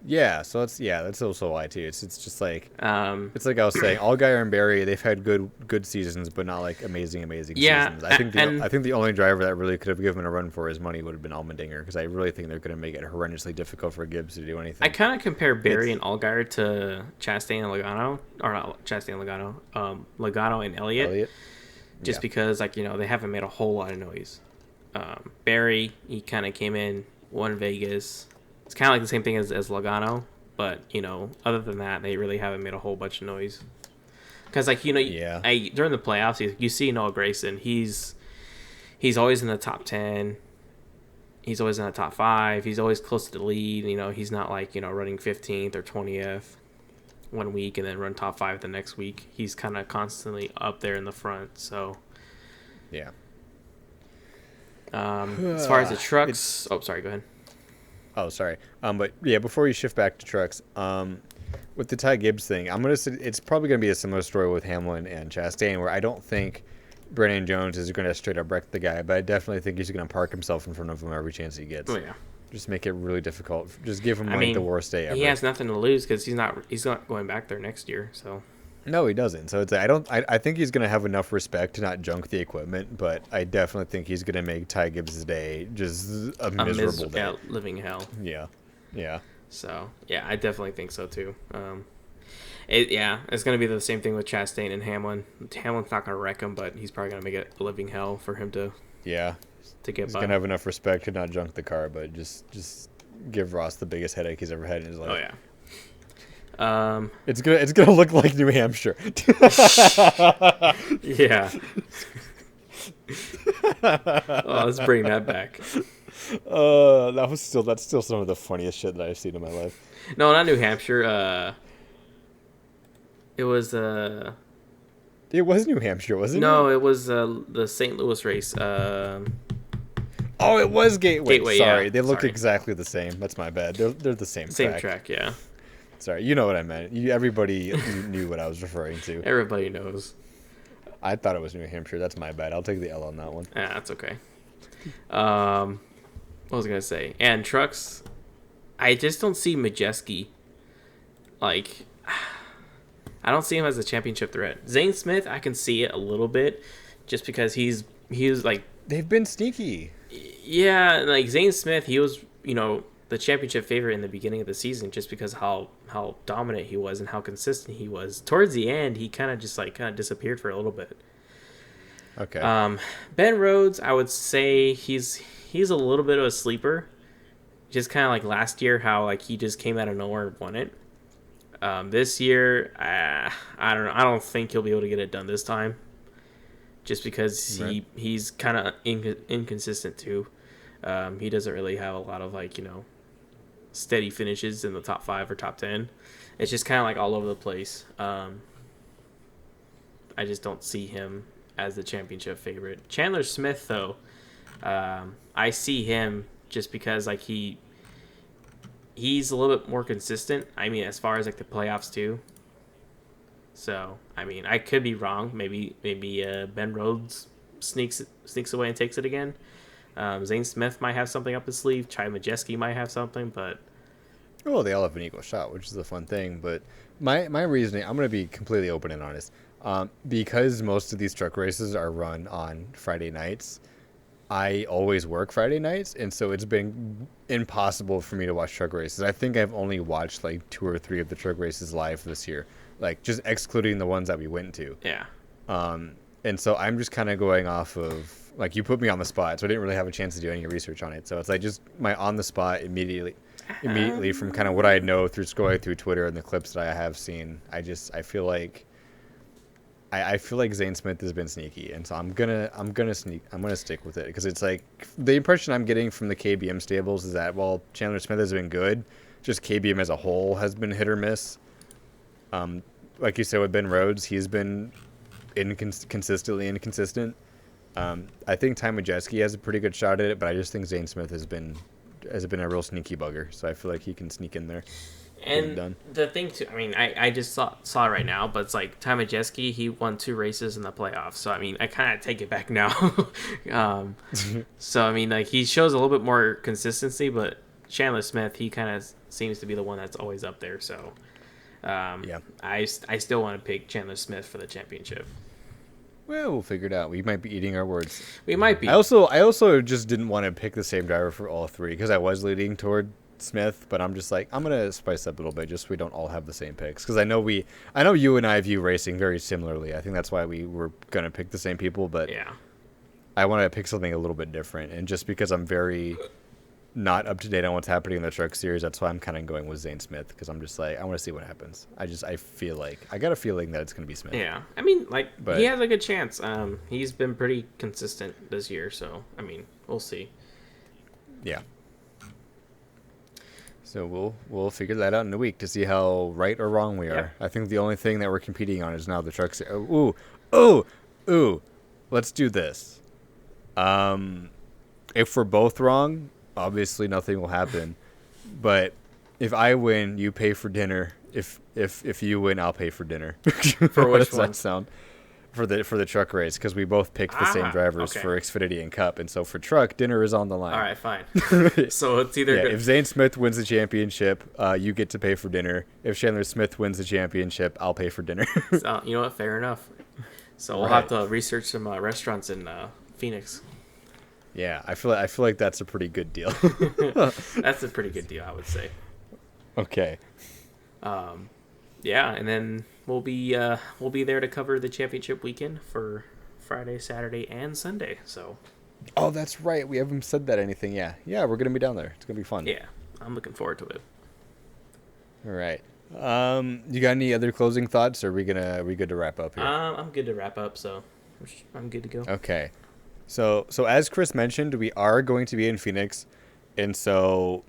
Yeah, so that's also why too. It's just like Um, it's like I was saying, Allgaier and Barry, they've had good seasons, but not like amazing yeah, seasons. and I think the only driver that really could have given a run for his money would have been Allmendinger, because I really think they're going to make it horrendously difficult for Gibbs to do anything. I kind of compare Barry and Allgaier to Chastain and Logano, or not Chastain and Logano, Logano and Elliott, just because like they haven't made a whole lot of noise. Barry, he kind of came in, won Vegas. It's kind of like the same thing as Logano, but other than that, they really haven't made a whole bunch of noise. Because like during the playoffs, you see Noah Gragson, he's always in the top 10. He's always in the top 5. He's always close to the lead. He's not like running 15th or 20th one week and then run top 5 the next week. He's kind of constantly up there in the front. So yeah. As far as the trucks, sorry, go ahead. Oh, sorry. But yeah, before you shift back to trucks, with the Ty Gibbs thing, I'm gonna say it's probably gonna be a similar story with Hamlin and Chastain, where I don't think Brandon Jones is gonna straight up wreck the guy, but I definitely think he's gonna park himself in front of him every chance he gets. Oh yeah. Just make it really difficult. Just give him the worst day ever. He has nothing to lose because he's not going back there next year. So. No, he doesn't. So I think he's gonna have enough respect to not junk the equipment, but I definitely think he's gonna make Ty Gibbs' day just a miserable day. Yeah, living hell. Yeah, yeah. So yeah, I definitely think so too. It's gonna be the same thing with Chastain and Hamlin. Hamlin's not gonna wreck him, but he's probably gonna make it a living hell for him to get He's by. gonna have enough respect to not junk the car, but just give Ross the biggest headache he's ever had in his life. Oh yeah. It's gonna look like New Hampshire. Yeah. Let's bring that back. That's still some of the funniest shit that I've seen in my life. No, not New Hampshire. It was It was New Hampshire, wasn't it? No, it was the St. Louis race. Oh, it was Gateway. Sorry, yeah. They look exactly the same. That's my bad. They're the same track, yeah. Sorry, you know what I meant. Everybody knew what I was referring to. Everybody knows. I thought it was New Hampshire. That's my bad. I'll take the L on that one. Yeah, that's okay. What was I gonna say? And trucks, I just don't see Majeski. Like, I don't see him as a championship threat. Zane Smith, I can see it a little bit, just because he's like they've been sneaky. Yeah, like Zane Smith, he was the championship favorite in the beginning of the season, just because how dominant he was and how consistent he was. Towards the end, he kind of disappeared for a little bit. Okay. Ben Rhodes, I would say he's a little bit of a sleeper. Just kind of like last year, how like he just came out of nowhere and won it. This year, I don't know. I don't think he'll be able to get it done this time. Just because he's kind of inconsistent too. He doesn't really have a lot of steady finishes in the top 5 or top 10. It's just kind of like all over the place. I just don't see him as the championship favorite. Chandler Smith, though, I see him just because like he's a little bit more consistent. I mean, as far as like the playoffs too. So I mean, I could be wrong. Maybe Ben Rhodes sneaks away and takes it again. Zane Smith might have something up his sleeve. Chai Majeski might have something, but well, they all have an equal shot, which is a fun thing. But my reasoning, I'm going to be completely open and honest. Because most of these truck races are run on Friday nights, I always work Friday nights, and so it's been impossible for me to watch truck races. I think I've only watched like 2 or 3 of the truck races live this year, like just excluding the ones that we went to. Yeah. And so I'm just kind of going off of, like, you put me on the spot, so I didn't really have a chance to do any research on it. So it's like just my on the spot immediately from kind of what I know through scrolling through Twitter and the clips that I have seen. I feel like Zane Smith has been sneaky, and so I'm gonna stick with it, because it's like the impression I'm getting from the KBM stables is that while Chandler Smith has been good, just KBM as a whole has been hit or miss. Like you said with Ben Rhodes, he's been consistently inconsistent. I think Ty Majeski has a pretty good shot at it, but I just think Zane Smith has been a real sneaky bugger, so I feel like he can sneak in there. get it And done. the thing too, I mean, I just saw it right now, but it's like Ty Majeski, he won 2 races in the playoffs. So I mean, I kind of take it back now. So I mean, like he shows a little bit more consistency, but Chandler Smith, he kind of seems to be the one that's always up there. So Yeah. I still want to pick Chandler Smith for the championship. Well, we'll figure it out. We might be eating our words. We might be. I also just didn't want to pick the same driver for all three because I was leaning toward Smith, but I'm just like I'm gonna spice up a little bit just so we don't all have the same picks because I know you and I view racing very similarly. I think that's why we were gonna pick the same people, but Yeah. I want to pick something a little bit different, and just because I'm very not up to date on what's happening in the truck series, that's why I'm kind of going with Zane Smith because I'm just like I want to see what happens. I feel like I got a feeling that it's gonna be Smith. Yeah. I mean, like But- he has a good chance. He's been pretty consistent this year, so I mean, we'll see. Yeah. So we'll figure that out in a week to see how right or wrong we are. Yep. I think the only thing that we're competing on is now the trucks. Ooh. Let's do this. If we're both wrong, obviously nothing will happen. But if I win, you pay for dinner. If you win, I'll pay for dinner. For What which does one? that sound? For the truck race because we both picked the same drivers okay. for Xfinity and Cup, and so for truck, dinner is on the line. All right, fine. So it's either Yeah, good. if Zane Smith wins the championship, you get to pay for dinner. If Chandler Smith wins the championship, I'll pay for dinner. So, you know what? Fair enough. So we'll Right. have to research some restaurants in Phoenix. Yeah, I feel like that's a pretty good deal. That's a pretty good deal, I would say. Okay. Yeah, and then we'll be there to cover the championship weekend for Friday, Saturday, and Sunday. So Oh, that's right. We haven't said that anything. Yeah, we're gonna be down there. It's gonna be fun. yeah, I'm looking forward to it. All right. You got any other closing thoughts? Or are we good to wrap up here? I'm good to wrap up, so I'm good to go. Okay. So as Chris mentioned, we are going to be in Phoenix, and so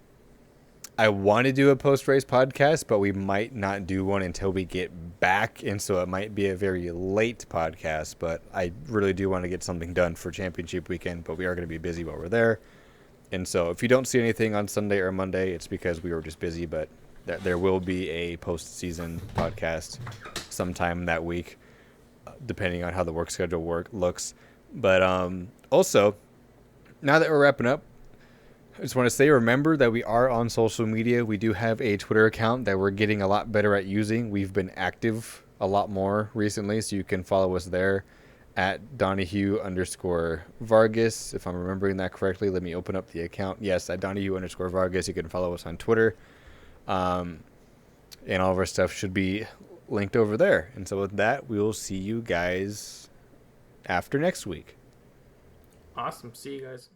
I want to do a post-race podcast, but we might not do one until we get back, and so it might be a very late podcast, but I really do want to get something done for championship weekend, but we are going to be busy while we're there. And so if you don't see anything on Sunday or Monday, it's because we were just busy, but there will be a post-season podcast sometime that week, depending on how the work schedule looks. But also, now that we're wrapping up, I just want to say, remember that we are on social media. We do have a Twitter account that we're getting a lot better at using. We've been active a lot more recently, so you can follow us there at Donahue_Vargas. If I'm remembering that correctly, let me open up the account. Yes, at Donahue_Vargas. You can follow us on Twitter. And all of our stuff should be linked over there. And so with that, we will see you guys after next week. Awesome. See you guys.